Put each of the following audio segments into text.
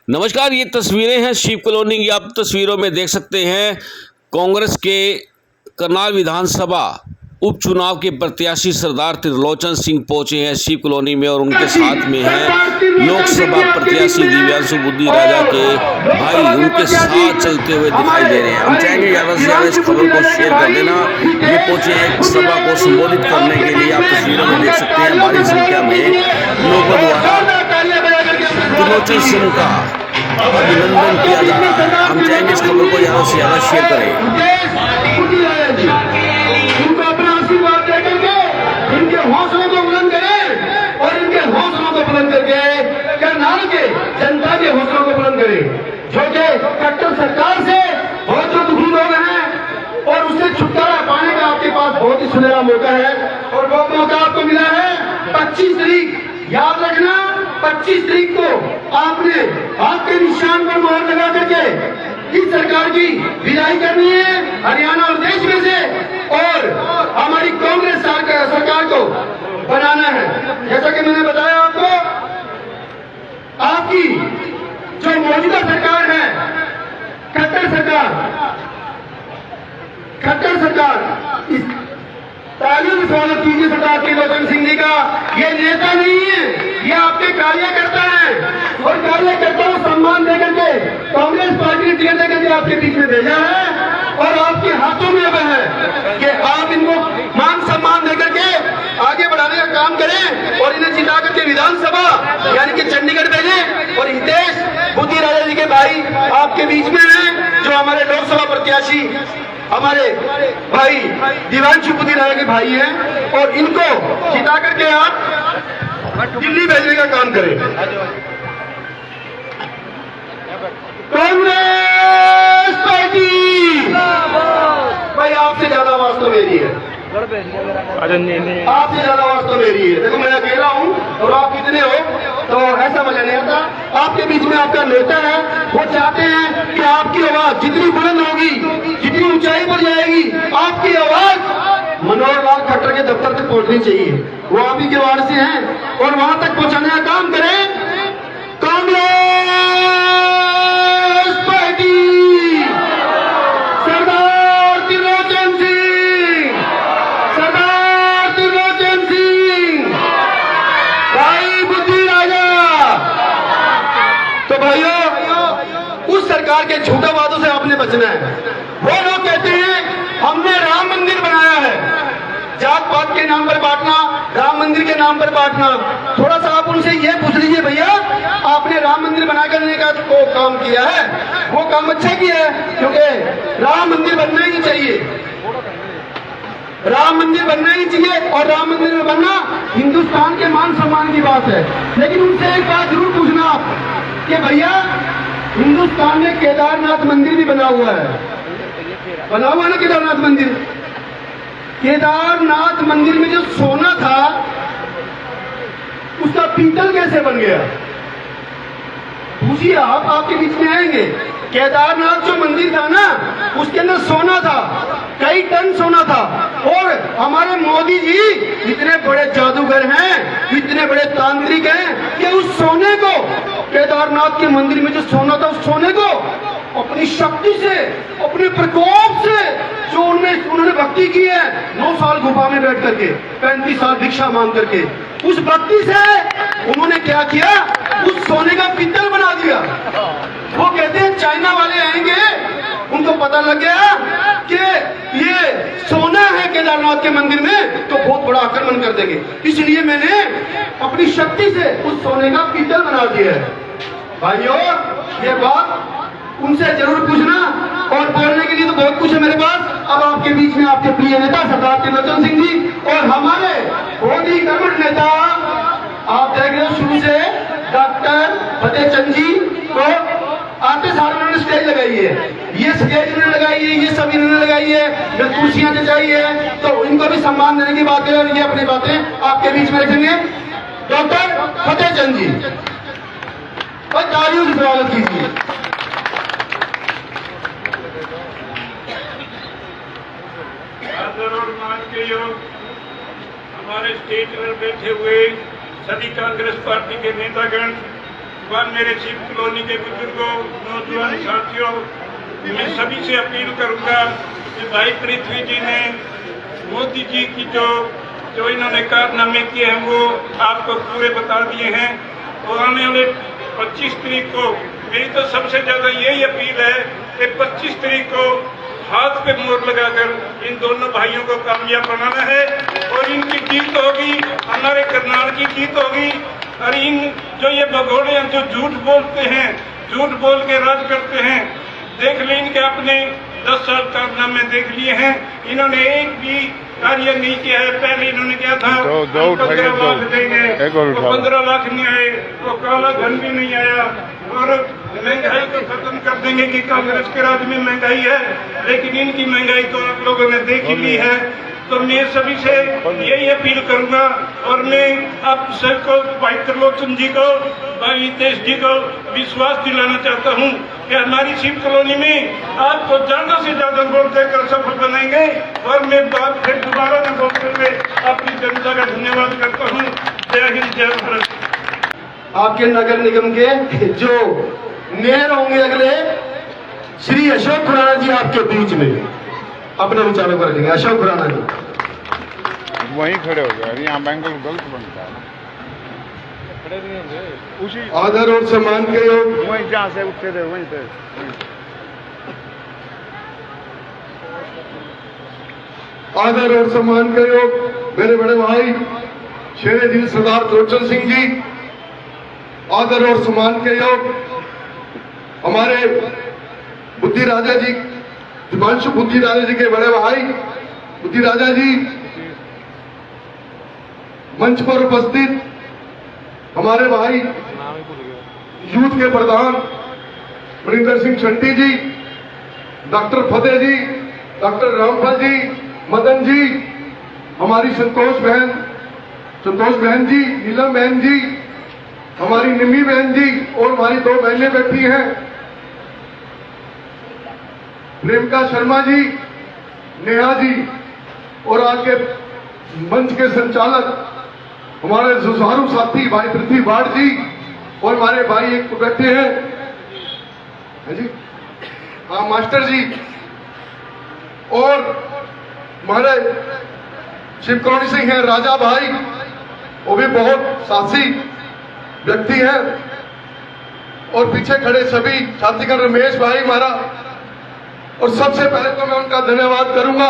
नमस्कार, ये तस्वीरें हैं शिव कॉलोनी की। आप तस्वीरों में देख सकते हैं कांग्रेस के करनाल विधानसभा उपचुनाव के प्रत्याशी सरदार त्रिलोचन सिंह पहुंचे हैं शिव कॉलोनी में और उनके साथ में हैं लोकसभा प्रत्याशी दिव्यांशु बुद्धि राजा के भाई, उनके साथ चलते हुए दिखाई दे रहे हैं। हम चाहेंगे ज़्यादा से ज़्यादा इस खबर को शेयर कर देना। ये पहुंचे हैं एक सभा को संबोधित करने के लिए। आप तस्वीरों में देख सकते हैं भारी संख्या में लोगों द्वारा त्रिलोचन सिंह का अभिनंदन किया जा रहा है। हम चाहेंगे इस खबर को ज़्यादा से ज़्यादा शेयर करें। इनको अपना आशीर्वाद दे करके इनके हौसलों को बुलंद करें और इनके हौसलों को बुलंद करके करनाल के जनता के हौसलों को बुलंद करें, जो कि कट्टर सरकार से बहुत जो दुखी लोग हैं और उससे छुटकारा पाने का आपके पास बहुत ही सुनहरा मौका है। और वो मौका आपको मिला है 25 तारीख। याद रखना, 25 तारीख को आपने आपके निशान पर मोहर लगा करके इस सरकार की विदाई करनी है हरियाणा और देश में से, और हमारी कांग्रेस सरकार को बनाना है। जैसा कि मैंने बताया आपको, आपकी जो मौजूदा सरकार है खट्टर सरकार इस तालियों से स्वागत कीजिए सरदार त्रिलोचन सिंह जी का। ये नेता नहीं है, ये आपके कार्यकर्ता है और कार्यकर्ता को सम्मान देकर के कांग्रेस पार्टी ने टिकट देकर के आपके बीच में भेजा है और आपके हाथों में अब है कि आप इनको मान सम्मान देकर के आगे बढ़ाने का काम करें और इन्हें जिता करके विधानसभा यानी कि चंडीगढ़ भेजें। और हितेश बुद्धि राजा जी के भाई आपके बीच में हैं, जो हमारे लोकसभा प्रत्याशी हमारे भाई दिव्यांशु बुद्धि राजा के भाई हैं, और इनको जिता करके आप दिल्ली भेजने का काम करें। कांग्रेस पार्टी भाई, आपसे ज्यादा आवाज तो मेरी है, आपसे ज्यादा आवाज तो मेरी है। देखो मैं अकेला हूँ और आप कितने हो तो ऐसा मजा नहीं आता। आपके बीच में आपका नेता है, वो चाहते हैं कि आपकी आवाज जितनी बुलंद होगी, जितनी ऊंचाई पर जाएगी, आपकी आवाज मनोहर लाल खट्टर के दफ्तर तक पहुंचनी चाहिए। वो आप ही के वार्ड से हैं और वहां तक पहुंचाने का काम करें। कांग्रेस पार्टी सरदार त्रिलोचन सिंह, भाई बुद्धि राजा। तो भाइयों, उस सरकार के झूठे वादों से आपने बचना है। वो लोग कहते हैं हमने राम मंदिर बनाया है, जात पात के नाम पर बांटना, राम मंदिर के नाम पर बांटना। थोड़ा सा आप उनसे ये पूछ लीजिए, भैया आपने राम मंदिर बना करने का वो काम किया है, वो काम अच्छा किया है, क्योंकि राम मंदिर बनना ही चाहिए, राम मंदिर बनना ही चाहिए। और राम मंदिर में बनना हिंदुस्तान के मान सम्मान की बात है। लेकिन उनसे एक बात जरूर पूछना आप कि भैया हिंदुस्तान में केदारनाथ मंदिर भी बना हुआ है, बना हुआ ना केदारनाथ मंदिर। केदारनाथ मंदिर में जो सोना था उसका पीतल कैसे बन गया? पूछिए आप, आपके बीच में आएंगे। केदारनाथ जो मंदिर था ना, उसके अंदर सोना था, कई टन सोना था। और हमारे मोदी जी इतने बड़े जादूगर हैं, इतने बड़े तांत्रिक हैं कि उस सोने को, केदारनाथ के मंदिर में जो सोना था, उस सोने को अपनी शक्ति से, अपने प्रकोप से, जो उन्होंने भक्ति की है 9 साल गुफा में बैठ करके, 35 साल भिक्षा मांग करके, उस भक्ति से उन्होंने क्या किया, उस सोने का पित्तल बना दिया। वो कहते हैं चाइना वाले आएंगे, उनको पता लग गया कि ये सोना है केदारनाथ के मंदिर में, तो बहुत बड़ा आक्रमण कर देंगे। इसलिए मैंने अपनी शक्ति से उस सोने का पित्तल बना दिया है। भाइयों, ये बात उनसे जरूर पूछना। और बोलने के लिए तो बहुत कुछ है मेरे पास। अब आपके बीच में आपके प्रिय नेता सरदार त्रिलोचन सिंह जी और हमारे बहुत ही कर्मठ नेता, आप देख रहे हो शुरू से डॉक्टर फतेह चंद जी को आते साल उन्होंने स्टेज लगाई है, ये स्टेज उन्होंने लगाई है, ये सब इन्होंने लगाई है, जो कुर्सियां जचाई है, तो इनको भी सम्मान देने की बात है। और ये अपनी बातें आपके बीच में रखेंगे डॉक्टर फतेह चंद जी, और तालियों से स्वागत कीजिए। हमारे स्टेज पर बैठे हुए सभी कांग्रेस पार्टी के नेतागण, व मेरे शिव कॉलोनी के बुजुर्गों, नौजवान साथियों, मैं सभी से अपील करूंगा कि भाई पृथ्वी जी ने मोदी जी की जो इन्होंने कारनामे किए हैं वो आपको पूरे बता दिए हैं। और आने वाले 25 तारीख को मेरी तो सबसे ज्यादा यही अपील है कि 25 तारीख को हाथ पे मोहर लगाकर इन दोनों भाइयों को कामयाब बनाना है और इनकी जीत होगी, हमारे करनाल की जीत होगी। और इन जो ये भगोड़े हैं जो झूठ बोलते हैं, झूठ बोल के राज करते हैं, देख लें इनके अपने 10 साल कारनामे देख लिए हैं। इन्होंने एक भी कार्य नहीं किया है। पहले इन्होंने क्या था, 15 लाख देंगे, वो 15 लाख नहीं आए, वो काला धन भी नहीं आया। और महंगाई को खत्म कर देंगे कि कांग्रेस के राज में महंगाई है, लेकिन इनकी महंगाई तो आप लोगों ने देख ही ली है। तो मैं सभी से यही अपील करूंगा और मैं आप सबको, भाई त्रिलोचन जी को, भाई हितेश जी को विश्वास दिलाना चाहता हूं कि हमारी शिव कॉलोनी में आपको ज्यादा से ज्यादा वोट देकर सफल बनाएंगे। और मैं बात फिर दोबारा में बोलते हुए अपनी जनता का धन्यवाद करता हूं। जय हिंद, जय भारत। आपके नगर निगम के जो मेयर होंगे अगले, श्री अशोक खुराना जी आपके बीच में अपने विचारों को रखेंगे। अशोक खुराना जी वहीं खड़े हो गए, यहाँ बैंगल गलत बनता है ना, खड़े नहीं होंगे उसी आदर और सम्मान के योग, वहीं जहाँ से उठते थे वहीं पे। आदर और सम्मान के योग मेरे बड़े भाई शेरे दिल सरदार त्रिलोचन सिंह जी, आदर और सम्मान के योग हमारे बुद्धि राजा जी, हिमांशु बुद्धि राजा जी के बड़े भाई बुद्धि राजा जी, मंच पर उपस्थित हमारे भाई यूथ के प्रधान मनिंदर सिंह छंटी जी, डॉक्टर फतेह जी, डॉक्टर रामफल जी, मदन जी, हमारी संतोष बहन जी, नीलम बहन जी, हमारी निमी बहन जी और हमारी 2 बहनें बैठी हैं, प्रेमिका शर्मा जी, नेहा जी, और आगे मंच के संचालक हमारे जुझारू साथी भाई पृथ्वी भाट जी और हमारे भाई एक बैठे हैं, है जी, हाँ मास्टर जी, और हमारे शिव कॉलोनी से हैं राजा भाई, वो भी बहुत साहसी व्यक्ति हैं, और पीछे खड़े सभी साथीगण, रमेश भाई हमारा। और सबसे पहले तो मैं उनका धन्यवाद करूंगा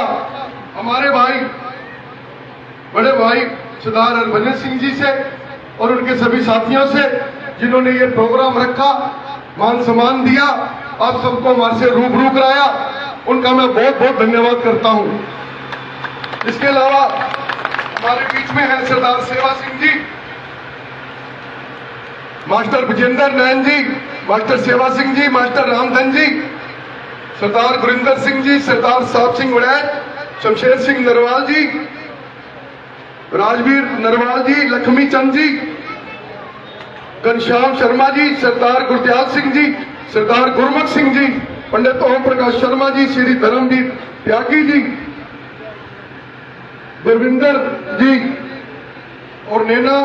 हमारे भाई बड़े भाई सरदार हरभजन सिंह जी से और उनके सभी साथियों से, जिन्होंने ये प्रोग्राम रखा, मान सम्मान दिया, आप सबको हमारे से रूबरू कराया, उनका मैं बहुत बहुत धन्यवाद करता हूं। इसके अलावा हमारे बीच में है सरदार सेवा सिंह जी, मास्टर विजेंद्र नयन जी, मास्टर सेवा सिंह जी, मास्टर रामधन जी, सरदार गुरिंदर सिंह जी, सरदार साहब सिंह वड़ैच, शमशेर सिंह नरवाल जी, राजवीर नरवाल जी, लक्ष्मी चंद जी, घनश्याम शर्मा जी, सरदार गुरदयाल सिंह जी, सरदार गुरमुख सिंह जी, पंडित ओम प्रकाश शर्मा जी, श्री धर्मवीर त्यागी जी, गुरविंदर जी और नैना,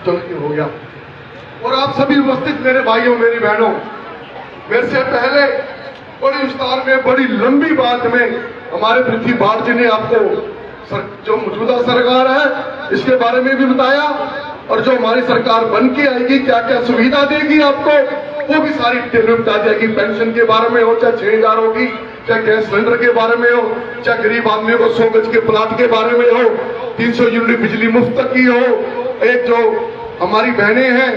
चलो हो गया, और आप सभी उपस्थित मेरे भाइयों मेरी बहनों, मेरे से पहले बड़ी विस्तार में बड़ी लंबी बात में हमारे पृथ्वी भाट जी ने आपको जो मौजूदा सरकार है इसके बारे में भी बताया, और जो हमारी सरकार बन के आएगी क्या क्या सुविधा देगी आपको वो भी सारी डिटेल बता देगी। पेंशन के बारे में हो, चाहे 6000 होगी, चाहे गैस सिलेंडर के बारे में हो, चाहे गरीब आदमियों को 100 गज के प्लाट के बारे में हो, 300 यूनिट बिजली मुफ्त तक की हो, एक जो हमारी बहनें हैं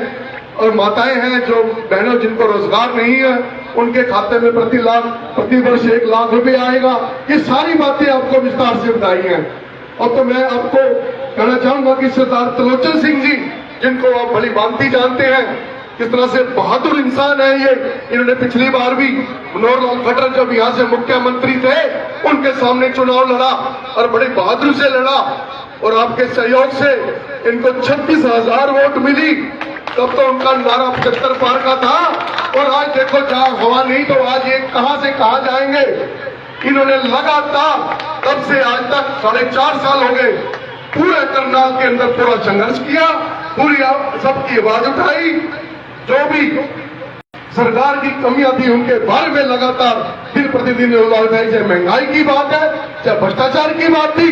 और माताएं हैं, जो बहनों जिनको रोजगार नहीं है, उनके खाते में प्रति वर्ष 1 लाख रुपए आएगा। ये सारी बातें आपको विस्तार से बताई हैं। और तो मैं आपको कहना चाहूंगा कि सरदार त्रिलोचन सिंह जी, जिनको आप भली भांति जानते हैं, किस तरह से बहादुर इंसान है ये, इन्होंने पिछली बार भी मनोहर लाल खट्टर जब यहाँ से मुख्यमंत्री थे उनके सामने चुनाव लड़ा और बड़ी बहादुरी से लड़ा, और आपके सहयोग से इनको 26,000 वोट मिली। तब तो उनका नारा 75 पार का था, और आज देखो जहां हवा नहीं तो आज ये कहां से कहां जाएंगे। इन्होंने लगातार तब से आज तक 4.5 साल हो गए पूरे करनाल के अंदर पूरा संघर्ष किया, पूरी सबकी आवाज उठाई, जो भी सरकार की कमियां थी उनके बारे में लगातार दिन प्रतिदिन उठाई, चाहे महंगाई की बात है, चाहे भ्रष्टाचार की बात थी,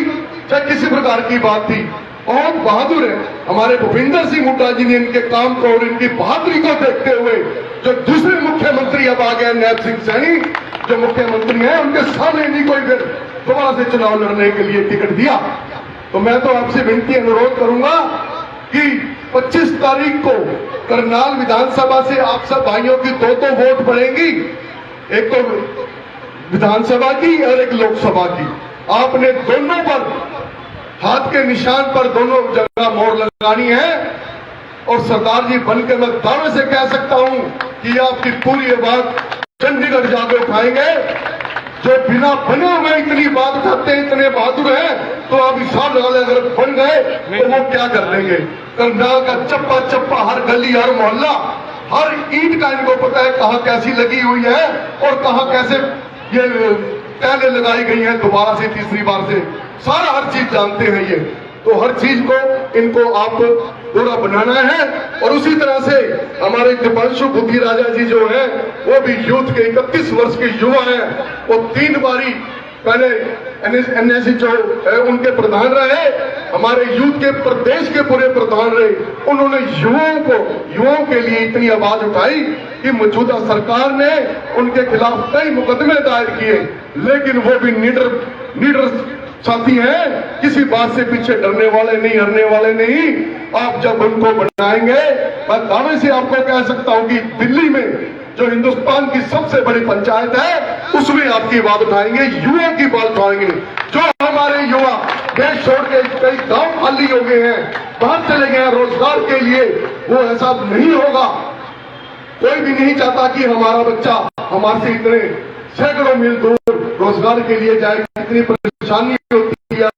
चाहे किसी प्रकार की बात थी। बहुत बहादुर है हमारे भूपिंदर सिंह हुड्डा जी ने इनके काम को और इनकी बहादुरी को देखते हुए जो दूसरे मुख्यमंत्री अब आ गए नैब सिंह सैनी जो मुख्यमंत्री हैं, उनके सामने नहीं कोई फिर दोबारा से चुनाव लड़ने के लिए टिकट दिया। तो मैं तो आपसे विनती अनुरोध करूंगा कि 25 तारीख को करनाल विधानसभा से आप सब भाइयों की दो वोट पड़ेंगी, एक तो विधानसभा की और एक लोकसभा की। आपने दोनों पर हाथ के निशान पर दोनों जगह मोहर लगानी है और सरदार जी बनकर मैं दावे से कह सकता हूं कि आपकी पूरी बात चंडीगढ़ जाकर उठाएंगे। जो बिना बने हुए इतनी बात उठाते हैं, इतने बहादुर हैं, तो आप हिसाब लगा लें अगर बन गए तो वो क्या कर देंगे। करनाल का चप्पा चप्पा, हर गली, हर मोहल्ला, हर ईंट का इनको पता है कहाँ कैसी लगी हुई है और कहाँ कैसे ये टाइलें लगाई गई हैं दोबारा से तीसरी बार से, सारा हर चीज जानते हैं ये। तो हर चीज को इनको आप पूरा बनाना है। और उसी तरह से हमारे दीपांशु बुद्धि राजा जी जो है वो भी यूथ के 31 वर्ष के युवा हैं, वो 3 बारी पहले एनएससी जो है उनके प्रधान रहे, हमारे यूथ के प्रदेश के पूरे प्रधान रहे। उन्होंने युवाओं के लिए इतनी आवाज उठाई कि मौजूदा सरकार ने उनके खिलाफ कई मुकदमे दायर किए, लेकिन वो भी निडर साथी हैं, किसी बात से पीछे डरने वाले नहीं, हरने वाले नहीं। आप जब उनको बनाएंगे, मैं दावे से आपको कह सकता हूं कि दिल्ली में जो हिंदुस्तान की सबसे बड़ी पंचायत है उसमें आपकी बात उठाएंगे, युवाओं की बात उठाएंगे। जो हमारे युवा देश छोड़ के कई गांव खाली हो गए हैं, बाहर चले गए हैं रोजगार के लिए, वो ऐसा नहीं होगा। कोई भी नहीं चाहता कि हमारा बच्चा हमारे से इतने सैकड़ों मील दूर रोजगार के लिए जाए। कितनी परेशानी होती है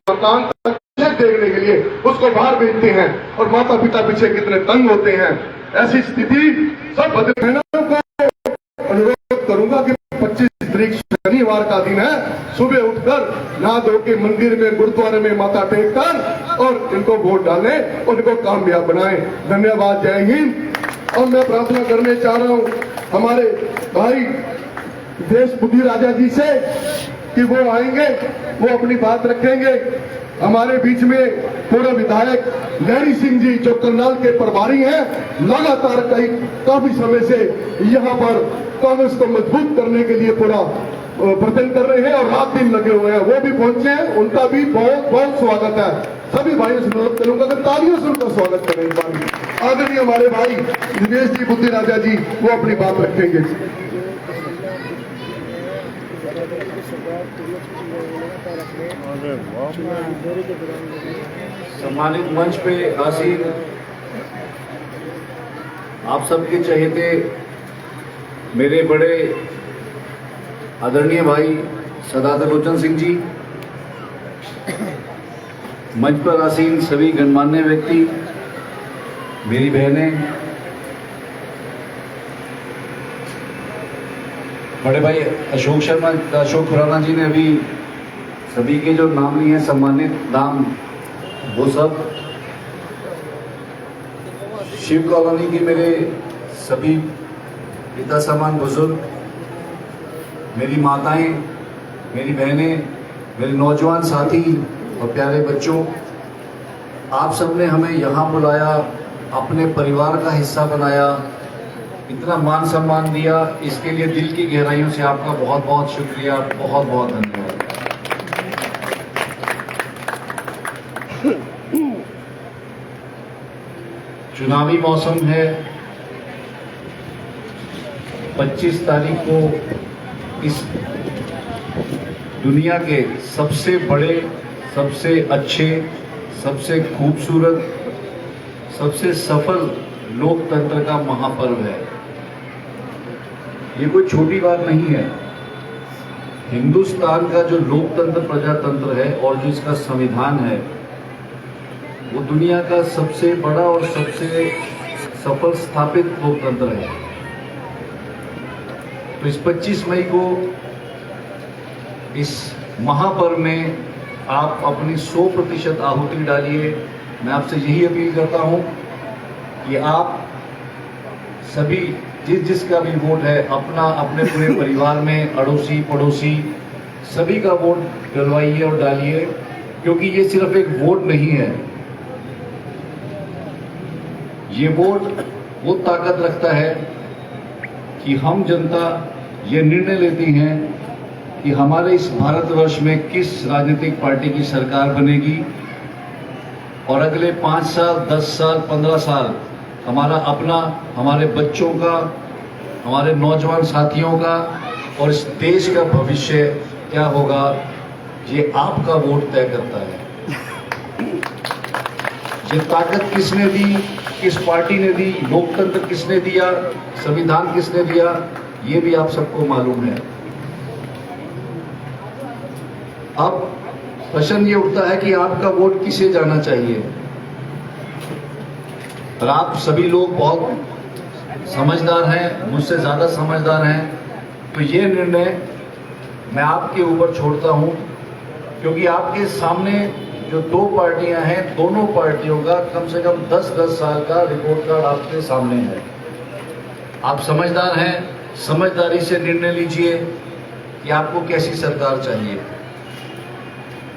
मकान तक देखने के लिए, उसको बाहर भेजते हैं और माता पिता पीछे कितने तंग होते हैं। ऐसी स्थिति सब बहनों को अनुरोध करूंगा कि 25 तारीख शनिवार का दिन है, सुबह उठकर नहा धो के मंदिर में, गुरुद्वारे में माथा टेक कर और इनको वोट डालें, उनको कामयाब बनाएं। धन्यवाद, जय हिंद। और मैं प्रार्थना करने चाह रहा हूं हमारे भाई देश बुद्धि राजा जी से कि वो आएंगे, वो अपनी बात रखेंगे। हमारे बीच में पूर्व विधायक लहरी सिंह जी जो करनाल के प्रभारी हैं, लगातार काफी समय से यहाँ पर कांग्रेस को मजबूत करने के लिए पूरा प्रयत्न कर रहे हैं और रात दिन लगे हुए हैं, वो भी पहुंचे हैं। उनका भी बहुत बहुत स्वागत है। सभी भाइयों से अनुरोध करूंगा कि तालियों से उनका स्वागत करें। आदरणीय हमारे भाई दिनेश जी बुद्धि राजा जी वो अपनी बात रखेंगे। सम्मानित मंच पे आसीन आप सबके चहेते मेरे बड़े आदरणीय भाई सरदार त्रिलोचन सिंह जी, मंच पर आसीन सभी गणमान्य व्यक्ति, मेरी बहनें, बड़े भाई अशोक खुराना जी ने अभी सभी के जो नाम लिए हैं सम्मानित नाम, वो सब शिव कॉलोनी के मेरे सभी पिता समान बुजुर्ग, मेरी माताएं, मेरी बहनें, मेरे नौजवान साथी और प्यारे बच्चों, आप सबने हमें यहाँ बुलाया, अपने परिवार का हिस्सा बनाया, इतना मान सम्मान दिया, इसके लिए दिल की गहराइयों से आपका बहुत बहुत शुक्रिया, बहुत बहुत धन्यवाद। चुनावी मौसम है। 25 तारीख को इस दुनिया के सबसे बड़े, सबसे अच्छे, सबसे खूबसूरत, सबसे सफल लोकतंत्र का महापर्व है। ये कोई छोटी बात नहीं है। हिंदुस्तान का जो लोकतंत्र, प्रजातंत्र है और जो इसका संविधान है, वो दुनिया का सबसे बड़ा और सबसे सफल स्थापित लोकतंत्र है। तो इस 25 मई को इस महापर्व में आप अपनी 100% आहुति डालिए। मैं आपसे यही अपील करता हूं कि आप सभी जिसका भी वोट है अपना अपने पूरे परिवार में अड़ोसी पड़ोसी सभी का वोट डलवाइए और डालिए, क्योंकि ये सिर्फ एक वोट नहीं है, ये वोट वो ताकत रखता है कि हम जनता ये निर्णय लेती हैं कि हमारे इस भारतवर्ष में किस राजनीतिक पार्टी की सरकार बनेगी और अगले 5 साल 10 साल 15 साल हमारा अपना, हमारे बच्चों का, हमारे नौजवान साथियों का और इस देश का भविष्य क्या होगा, ये आपका वोट तय करता है। ये ताकत किसने दी, किस पार्टी ने दी, लोकतंत्र किसने दिया, संविधान किसने दिया, ये भी आप सबको मालूम है। अब प्रश्न ये उठता है कि आपका वोट किसे जाना चाहिए। और आप सभी लोग बहुत समझदार हैं, मुझसे ज्यादा समझदार हैं, तो ये निर्णय मैं आपके ऊपर छोड़ता हूं, क्योंकि आपके सामने जो 2 पार्टियां हैं, दोनों पार्टियों का कम से कम 10-10 साल का रिपोर्ट कार्ड आपके सामने है। आप समझदार हैं, समझदारी से निर्णय लीजिए कि आपको कैसी सरकार चाहिए।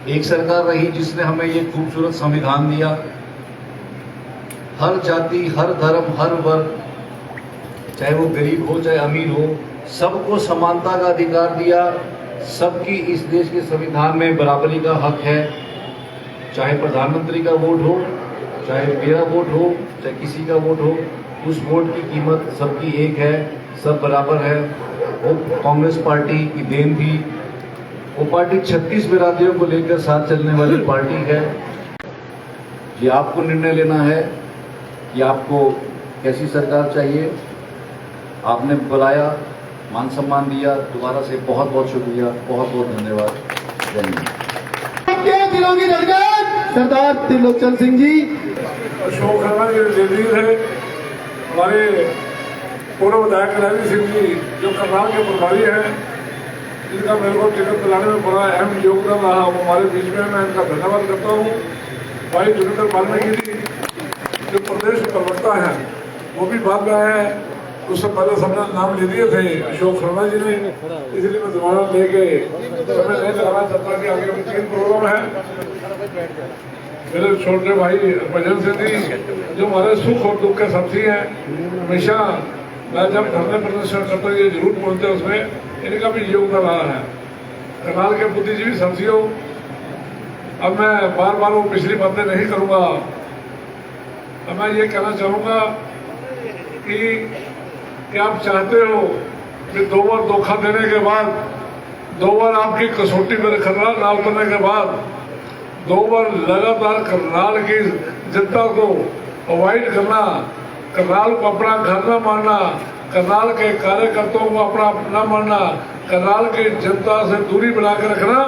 एक सरकार रही जिसने हमें ये खूबसूरत संविधान दिया, हर जाति, हर धर्म, हर वर्ग, चाहे वो गरीब हो चाहे अमीर हो, सबको समानता का अधिकार दिया। सबकी इस देश के संविधान में बराबरी का हक है, चाहे प्रधानमंत्री का वोट हो, चाहे मेरा वोट हो, चाहे किसी का वोट हो, उस वोट की कीमत सबकी एक है, सब बराबर है। वो कांग्रेस पार्टी की देन थी, वो पार्टी 36 बिरादरियों को लेकर साथ चलने वाली पार्टी है। ये आपको निर्णय लेना है कि आपको कैसी सरकार चाहिए। आपने बुलाया, मान सम्मान दिया, दोबारा से बहुत बहुत शुक्रिया, बहुत बहुत धन्यवाद। जय हिंद। के दिलों की धड़कन सरदार त्रिलोचन सिंह जी। अशोक खन्ना जी जदीद है, हमारे पूर्व विधायक रवि सिंह जी जो करनाल के प्रभारी हैं, जिनका मेरे को टिकट दिलाने में बड़ा अहम योगदान रहा, वो हमारे बीच में, मैं इनका धन्यवाद करता हूँ। भाई जोगिंदर वाल्मीकि जो प्रदेश प्रवक्ता हैं, वो भी बाद में आए हैं। उससे पहले सबने नाम ले दिए थे अशोक खन्ना जी ने, इसलिए मैं दोबारा लेके समय नहीं लगाना चाहता कि आगे भी 3 प्रोग्राम है। मेरे छोटे भाई भजन सिंह जी जो हमारे सुख और दुख के साथी हैं, हमेशा मैं जब धरने प्रदर्शन करता हूँ ये जरूर बोलते हैं, उसमें इनका भी योगदान रहा है। करनाल के बुद्धिजीवी साथियों, अब मैं बार बार वो पिछली बातें नहीं करूँगा। अब मैं ये कहना चाहूँगा कि आप चाहते हो कि 2 बार धोखा देने के बाद, 2 बार आपकी कसौटी पर करनाल ना उतरने के बाद, 2 बार लगातार करनाल की जनता को अवॉइड करना, करनाल को अपना घर न मानना, करनाल के कार्यकर्ताओं को अपना न मानना, करनाल की जनता से दूरी बना के रखना,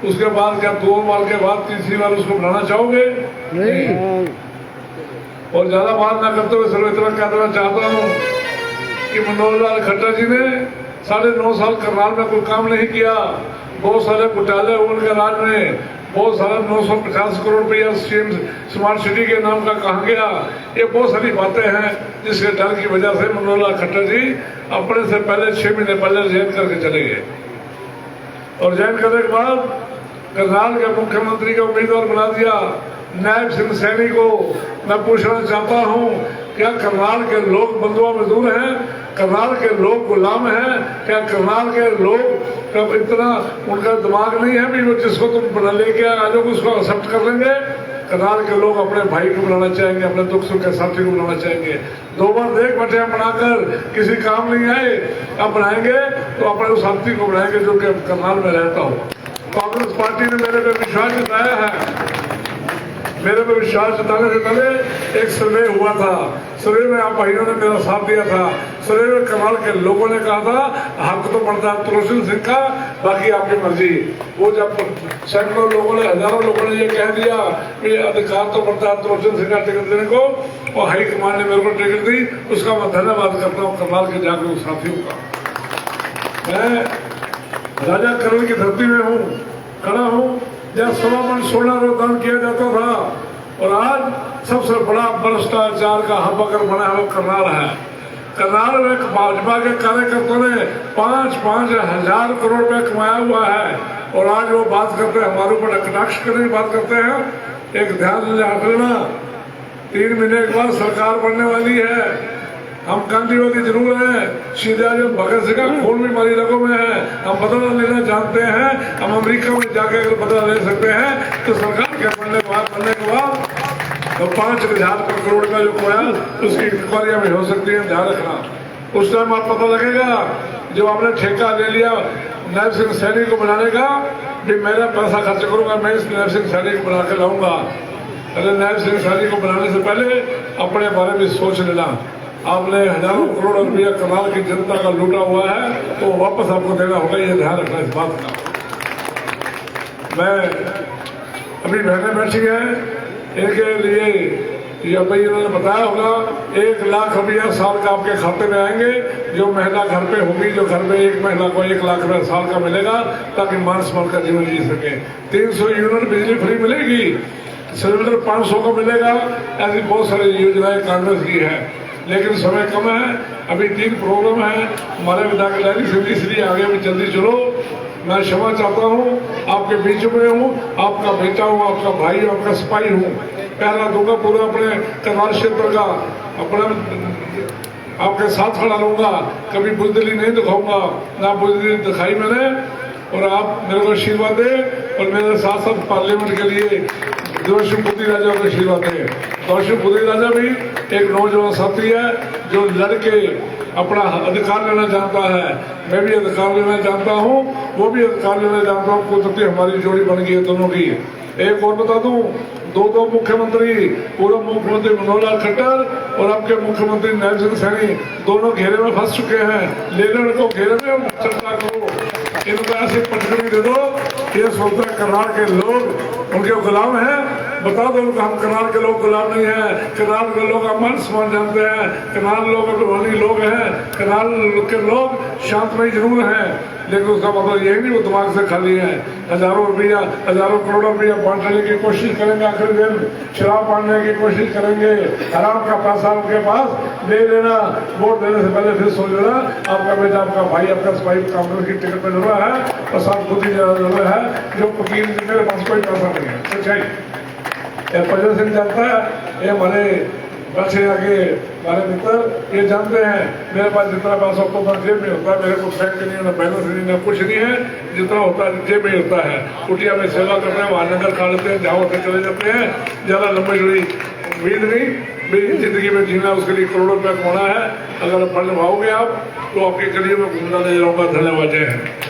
उसके बाद क्या 2 बार के बाद तीसरी बार उसको बनाना चाहोगे? नहीं। और ज्यादा बात ना करते हुए सिर्फ इतना कह देना चाहता हूँ कि मनोहर लाल खट्टर जी ने 9.5 साल करनाल में कोई काम नहीं किया। बहुत सारे घोटाले हुए उनके राज में, बहुत सारा 950 करोड़ रुपया स्मार्ट सिटी के नाम का कहा गया। ये बहुत सारी बातें हैं जिसके डर की वजह से मनोहर लाल खट्टर जी अपने से पहले 6 महीने पहले रिजाइन करके चले गए, और रिजाइन करने के बाद करनाल के मुख्यमंत्री का उम्मीदवार बना दिया नायब सिंह सैनी को। मैं पूछना चाहता हूँ, क्या करनाल के लोग बंधुआ मजदूर हैं? करनाल के लोग गुलाम हैं? क्या करनाल के लोग कब इतना उनका दिमाग नहीं है भी वो जिसको तुम बना लेके आ जाओगे उसको एक्सेप्ट कर लेंगे? करनाल के लोग अपने भाई को बनाना चाहेंगे, अपने दुख सुख के साथी को बनाना चाहेंगे। 2 बार देख बटे बनाकर किसी काम नहीं आए, अब बनाएंगे तो अपने उस साथी को बनाएंगे जो कि करनाल में रहता हो। कांग्रेस पार्टी ने मेरे पे विश्वास जताया है। मेरे पे विश्वास जताने से पहले एक सर्वे हुआ था, सर्वे में आप भाइयों ने मेरा साथ दिया था। सर्वे में करनाल के लोगों ने कहा था हक तो पड़ता है त्रिलोचन सिंह का, बाकी आपकी मर्जी। वो जब सैकड़ों लोगों ने, हजारों लोगों ने ये कह दिया कि अधिकार तो पड़ता है त्रिलोचन सिंह का टिकट देने को, और हाईकमान ने मेरे को टिकट दी, उसका मैं धन्यवाद करता हूँ करनाल के जागरूक साथियों का। मैं राजा करण की धरती में हूँ, खड़ा हूँ जहाँ 1.25 मन सोना दान किया जाता था, और आज सबसे बड़ा भ्रष्टाचार का हब अगर बना हुआ करनाल है। करनाल में भाजपा के कार्यकर्ताओं ने 5-5 हजार करोड़ रुपया कमाया हुआ है, और आज वो बात करते हैं हमारे ऊपर कटाक्ष करने की बात करते हैं। एक ध्यान रखना, 3 महीने के बाद सरकार बनने वाली है। हम गांधीवादी जरूर हैं, सीधे आजम भगत सिंह का खून भी हमारी रगों में है। हम बदला लेना जानते हैं, हम अमेरिका में जाकर अगर बदला ले सकते हैं तो सरकार के बनने के बाद तो 5,000 करोड़ का जो कोया उसकी इंक्वायरियां भी हो सकती है, ध्यान रखना। उस टाइम आप पता लगेगा जो आपने ठेका ले लिया नायब सिंह सैनी को बनाने का, भी मेरा पैसा खर्च करूंगा, मैं इस नायब सिंह सैनी को बना के लाऊंगा। अरे नायब सिंह सैनी को बनाने से पहले अपने बारे में सोच लेना। आपने हजारों करोड़ रुपया करनाल की जनता का लूटा हुआ है, तो वापस आपको देना होगा, ये ध्यान रखना इस बात का। मैं अभी बहनें बैठी हैं, इनके लिए ये भाई इन्होंने बताया होगा 1 लाख रुपया साल का आपके खाते में आएंगे। जो महिला घर पे होगी, जो घर पे एक महिला को 1 लाख रुपया साल का मिलेगा, ताकि मान सम्मान का जीवन जी सके। 300 यूनिट बिजली फ्री मिलेगी, सिलेंडर 500 का मिलेगा। ऐसी बहुत सारी योजनाएं कांग्रेस की है, लेकिन समय कम है। अभी 3 प्रोग्राम है हमारे विधायक डायरी से, इसलिए आगे भी जल्दी चलो। मैं क्षमा चाहता हूँ, आपके बीच में हूँ, आपका बेटा हूँ, आपका भाई हूँ, आपका सिपाही हूँ। पहला दूंगा पूरा अपने करनाल क्षेत्र का, अपना आपके साथ खड़ा रहूंगा, कभी बुजदिली नहीं दिखाऊंगा, ना बुजदिली दिखाई मैंने। और आप मेरे को आशीर्वाद दे, और मेरे साथ साथ पार्लियामेंट के लिए दौशु पुत्री राजा को आशीर्वाद दे। दौशु पुत्री राजा भी एक नौजवान साथी है जो लड़के अपना अधिकार लेना जानता है। मैं भी अधिकार लेना जानता हूँ, वो भी अधिकार लेना जानता हूँ। कुदरती हमारी जोड़ी बन गई है दोनों की। एक और बता दूं, 2 मुख्यमंत्री, पूर्व मुख्यमंत्री मनोहर लाल खट्टर और आपके मुख्यमंत्री नायब सिंह सैनी दोनों घेरे में फंस चुके हैं। लेने को घेरे में चर्चा करो, इनको ऐसी पटकनी दे दो, ये सोचते हैं करनाल के लोग उनके गुलाम हैं। बता दो उनको, हम करनाल के लोग गुलाम नहीं है। करनाल के लोग अमन समान जानते हैं, करनाल लोग अभिमानी लोग हैं, करनाल के लोग शांतमयी जरूर हैं, लेकिन उसका मतलब यही नहीं वो दिमाग से खाली है। हजारों रुपया, हजारों करोड़ रुपया बांटने की कोशिश करेंगे, आखिर दिन शराब बांटने की कोशिश करेंगे। हराम का पैसा उनके पास ले लेना, वोट देने से पहले फिर सोच लेना आपका बेटा, आपका भाई, आपका सिपाही कांग्रेस की टिकट पे लड़ रहा है और साथ खुद ही लड़ रहा है, जो वकील मेरे पास कोई पैसा नहीं है। अच्छा ही प्रजा सिंह जानता है, ये हमारे बच्चे आगे हमारे मित्र ये जानते हैं, मेरे पास जितना पैसा होता है जेब में होता है, मेरे को बैंक नहीं है, बैलेंस नहीं है, कुछ नहीं है। जितना होता है जेब में होता है। कुटिया में सेवा करते हैं, वहाँ नगर खा लेते हैं, जहाँ होते चले जाते हैं। ज़्यादा लंबी जुड़ी उम्मीद नहीं, मेरी जिंदगी में जीना उसके लिए करोड़ों रुपया कमाना है। अगर फल निभाओगे आप तो आपके गलियों में घूमना ले जाऊँगा। धन्यवाद, जय हिंद।